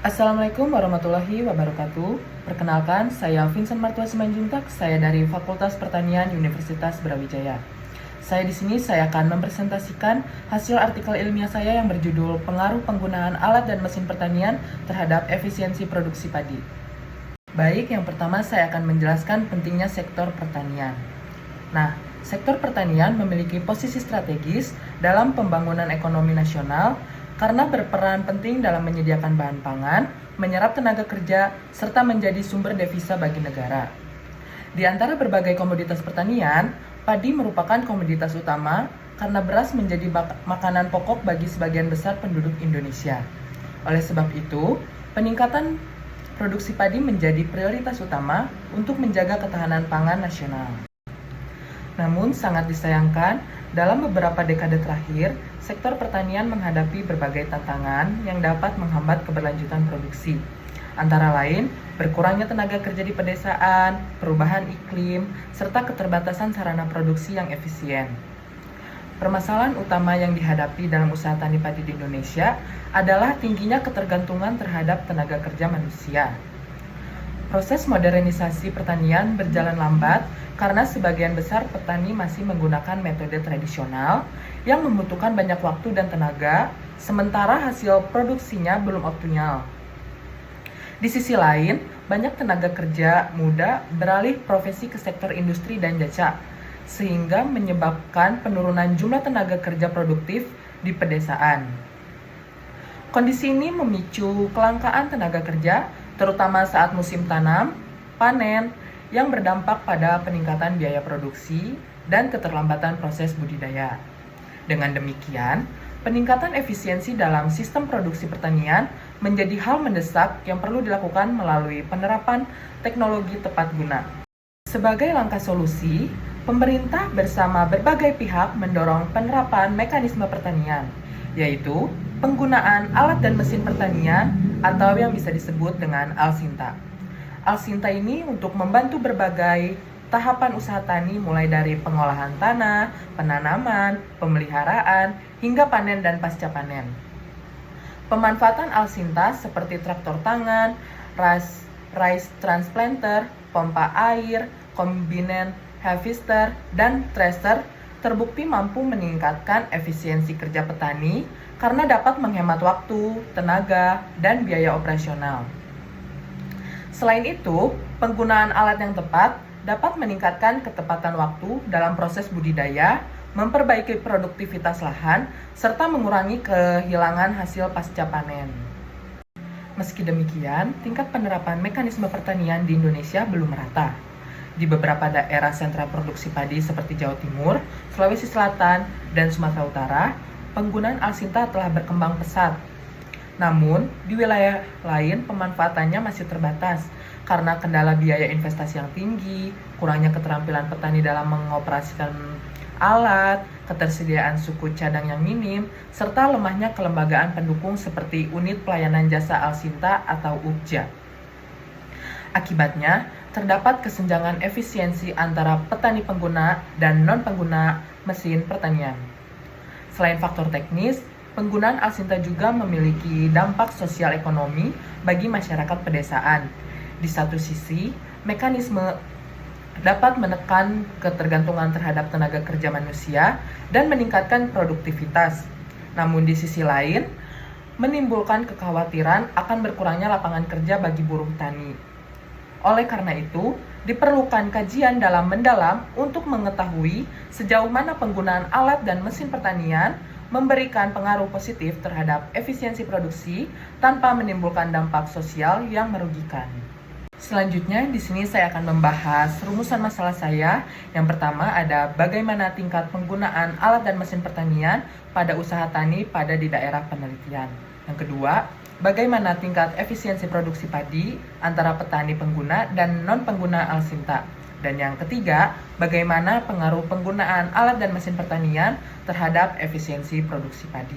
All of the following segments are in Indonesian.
Assalamualaikum warahmatullahi wabarakatuh. Perkenalkan, saya Vincent Martua Simanjuntak. Saya dari Fakultas Pertanian Universitas Brawijaya. Saya akan mempresentasikan hasil artikel ilmiah saya yang berjudul Pengaruh Penggunaan Alat dan Mesin Pertanian terhadap Efisiensi Produksi Padi. Baik, yang pertama saya akan menjelaskan pentingnya sektor pertanian. Nah, sektor pertanian memiliki posisi strategis dalam pembangunan ekonomi nasional karena berperan penting dalam menyediakan bahan pangan, menyerap tenaga kerja, serta menjadi sumber devisa bagi negara. Di antara berbagai komoditas pertanian, padi merupakan komoditas utama karena beras menjadi makanan pokok bagi sebagian besar penduduk Indonesia. Oleh sebab itu, peningkatan produksi padi menjadi prioritas utama untuk menjaga ketahanan pangan nasional. Namun, sangat disayangkan, dalam beberapa dekade terakhir, sektor pertanian menghadapi berbagai tantangan yang dapat menghambat keberlanjutan produksi. Antara lain, berkurangnya tenaga kerja di pedesaan, perubahan iklim, serta keterbatasan sarana produksi yang efisien. Permasalahan utama yang dihadapi dalam usaha tani padi di Indonesia adalah tingginya ketergantungan terhadap tenaga kerja manusia. Proses modernisasi pertanian berjalan lambat karena sebagian besar petani masih menggunakan metode tradisional yang membutuhkan banyak waktu dan tenaga, sementara hasil produksinya belum optimal. Di sisi lain, banyak tenaga kerja muda beralih profesi ke sektor industri dan jasa, sehingga menyebabkan penurunan jumlah tenaga kerja produktif di pedesaan. Kondisi ini memicu kelangkaan tenaga kerja, terutama saat musim tanam, panen, yang berdampak pada peningkatan biaya produksi dan keterlambatan proses budidaya. Dengan demikian, peningkatan efisiensi dalam sistem produksi pertanian menjadi hal mendesak yang perlu dilakukan melalui penerapan teknologi tepat guna. Sebagai langkah solusi, pemerintah bersama berbagai pihak mendorong penerapan mekanisme pertanian, yaitu penggunaan alat dan mesin pertanian atau yang bisa disebut dengan Alsinta. Alsinta ini untuk membantu berbagai tahapan usaha tani mulai dari pengolahan tanah, penanaman, pemeliharaan, hingga panen dan pasca panen. Pemanfaatan Alsinta seperti traktor tangan, rice transplanter, pompa air, kombinen harvester, dan thresher terbukti mampu meningkatkan efisiensi kerja petani karena dapat menghemat waktu, tenaga, dan biaya operasional. Selain itu, penggunaan alat yang tepat dapat meningkatkan ketepatan waktu dalam proses budidaya, memperbaiki produktivitas lahan, serta mengurangi kehilangan hasil pasca panen. Meski demikian, tingkat penerapan mekanisme pertanian di Indonesia belum merata. Di beberapa daerah sentra produksi padi seperti Jawa Timur, Sulawesi Selatan, dan Sumatera Utara, penggunaan Alsinta telah berkembang pesat. Namun, di wilayah lain pemanfaatannya masih terbatas karena kendala biaya investasi yang tinggi, kurangnya keterampilan petani dalam mengoperasikan alat, ketersediaan suku cadang yang minim, serta lemahnya kelembagaan pendukung seperti Unit Pelayanan Jasa Alsinta atau UPJA. Akibatnya, terdapat kesenjangan efisiensi antara petani pengguna dan non-pengguna mesin pertanian. Selain faktor teknis, penggunaan Alsinta juga memiliki dampak sosial ekonomi bagi masyarakat pedesaan. Di satu sisi, mekanisme dapat menekan ketergantungan terhadap tenaga kerja manusia dan meningkatkan produktivitas. Namun di sisi lain, menimbulkan kekhawatiran akan berkurangnya lapangan kerja bagi buruh tani. Oleh karena itu, diperlukan kajian dalam mendalam untuk mengetahui sejauh mana penggunaan alat dan mesin pertanian memberikan pengaruh positif terhadap efisiensi produksi tanpa menimbulkan dampak sosial yang merugikan. Selanjutnya, di sini saya akan membahas rumusan masalah saya. Yang pertama ada bagaimana tingkat penggunaan alat dan mesin pertanian pada usaha tani pada di daerah penelitian. Yang kedua, bagaimana tingkat efisiensi produksi padi antara petani pengguna dan non-pengguna Alsinta. Dan yang ketiga, bagaimana pengaruh penggunaan alat dan mesin pertanian terhadap efisiensi produksi padi.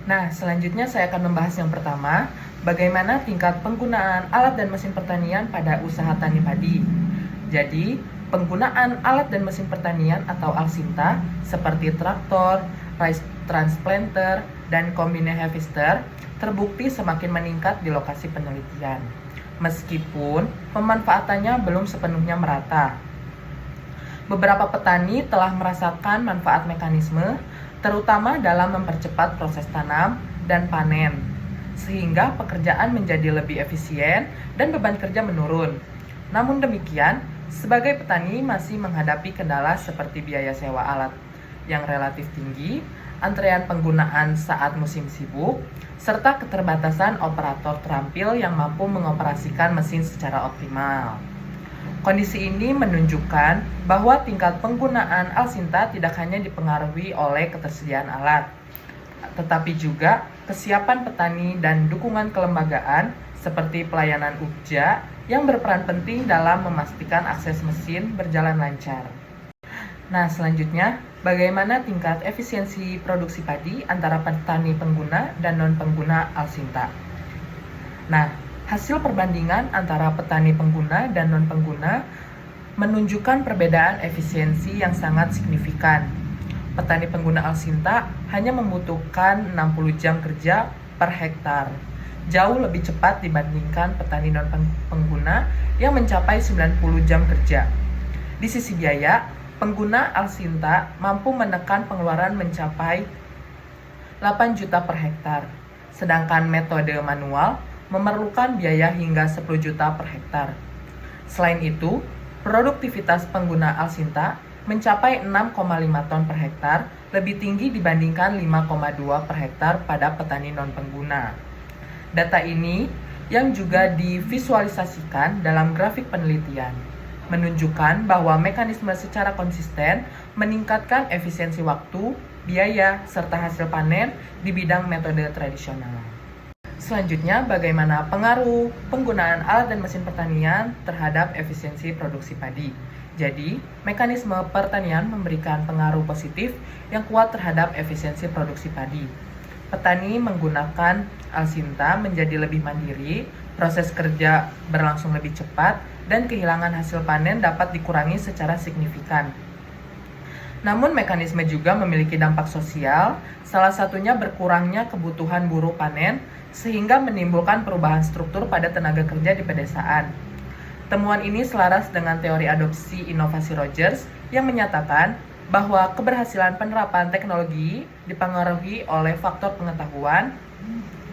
Nah, selanjutnya saya akan membahas yang pertama, bagaimana tingkat penggunaan alat dan mesin pertanian pada usaha tani padi. Jadi, penggunaan alat dan mesin pertanian atau Alsinta seperti traktor, rice transplanter, dan combine harvester terbukti semakin meningkat di lokasi penelitian, meskipun pemanfaatannya belum sepenuhnya merata. Beberapa petani telah merasakan manfaat mekanisme, terutama dalam mempercepat proses tanam dan panen, sehingga pekerjaan menjadi lebih efisien dan beban kerja menurun. Namun demikian, sebagai petani masih menghadapi kendala seperti biaya sewa alat yang relatif tinggi, antrean penggunaan saat musim sibuk, serta keterbatasan operator terampil yang mampu mengoperasikan mesin secara optimal. Kondisi ini menunjukkan bahwa tingkat penggunaan Alsinta tidak hanya dipengaruhi oleh ketersediaan alat, tetapi juga kesiapan petani dan dukungan kelembagaan seperti pelayanan UPJA yang berperan penting dalam memastikan akses mesin berjalan lancar. Nah, selanjutnya, bagaimana tingkat efisiensi produksi padi antara petani pengguna dan non-pengguna Alsinta? Nah, hasil perbandingan antara petani pengguna dan non-pengguna menunjukkan perbedaan efisiensi yang sangat signifikan. Petani pengguna Alsinta hanya membutuhkan 60 jam kerja per hektar, jauh lebih cepat dibandingkan petani non-pengguna yang mencapai 90 jam kerja. Di sisi biaya, pengguna Alsinta mampu menekan pengeluaran mencapai 8 juta per hektar, sedangkan metode manual memerlukan biaya hingga 10 juta per hektar. Selain itu, produktivitas pengguna Alsinta mencapai 6,5 ton per hektar, lebih tinggi dibandingkan 5,2 per hektar pada petani non-pengguna. Data ini yang juga divisualisasikan dalam grafik penelitian menunjukkan bahwa mekanisme secara konsisten meningkatkan efisiensi waktu, biaya, serta hasil panen di bidang metode tradisional. Selanjutnya, bagaimana pengaruh penggunaan alat dan mesin pertanian terhadap efisiensi produksi padi? Jadi, mekanisme pertanian memberikan pengaruh positif yang kuat terhadap efisiensi produksi padi. Petani menggunakan Alsinta menjadi lebih mandiri, proses kerja berlangsung lebih cepat, dan kehilangan hasil panen dapat dikurangi secara signifikan. Namun mekanisme juga memiliki dampak sosial, salah satunya berkurangnya kebutuhan buruh panen, sehingga menimbulkan perubahan struktur pada tenaga kerja di pedesaan. Temuan ini selaras dengan teori adopsi inovasi Rogers yang menyatakan bahwa keberhasilan penerapan teknologi dipengaruhi oleh faktor pengetahuan,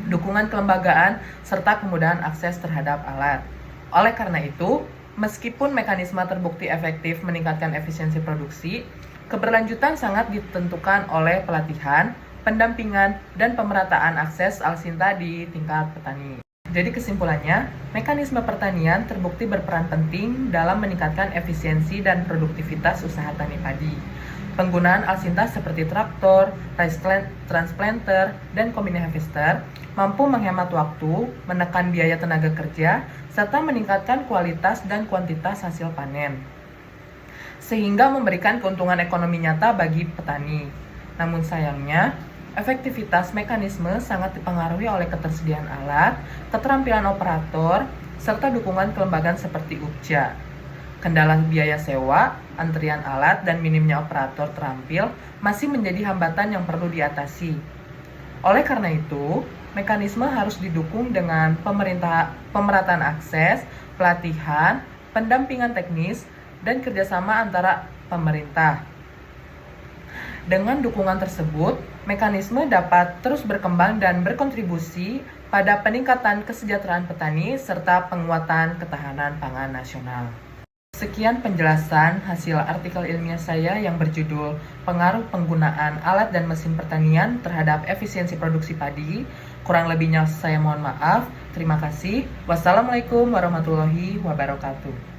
dukungan kelembagaan, serta kemudahan akses terhadap alat. Oleh karena itu, meskipun mekanisme terbukti efektif meningkatkan efisiensi produksi, keberlanjutan sangat ditentukan oleh pelatihan, pendampingan, dan pemerataan akses Alsinta di tingkat petani. Jadi kesimpulannya, mekanisme pertanian terbukti berperan penting dalam meningkatkan efisiensi dan produktivitas usaha tani padi. Penggunaan Alsinta seperti traktor, rice transplanter, dan combine harvester mampu menghemat waktu, menekan biaya tenaga kerja, serta meningkatkan kualitas dan kuantitas hasil panen, sehingga memberikan keuntungan ekonomi nyata bagi petani. Namun sayangnya, efektivitas mekanisme sangat dipengaruhi oleh ketersediaan alat, keterampilan operator, serta dukungan kelembagaan seperti UPJA. Kendala biaya sewa, antrian alat, dan minimnya operator terampil masih menjadi hambatan yang perlu diatasi. Oleh karena itu, mekanisme harus didukung dengan pemerataan akses, pelatihan, pendampingan teknis, dan kerjasama antara pemerintah. Dengan dukungan tersebut, mekanisme dapat terus berkembang dan berkontribusi pada peningkatan kesejahteraan petani serta penguatan ketahanan pangan nasional. Sekian penjelasan hasil artikel ilmiah saya yang berjudul Pengaruh Penggunaan Alat dan Mesin Pertanian Terhadap Efisiensi Produksi Padi. Kurang lebihnya saya mohon maaf. Terima kasih. Wassalamualaikum warahmatullahi wabarakatuh.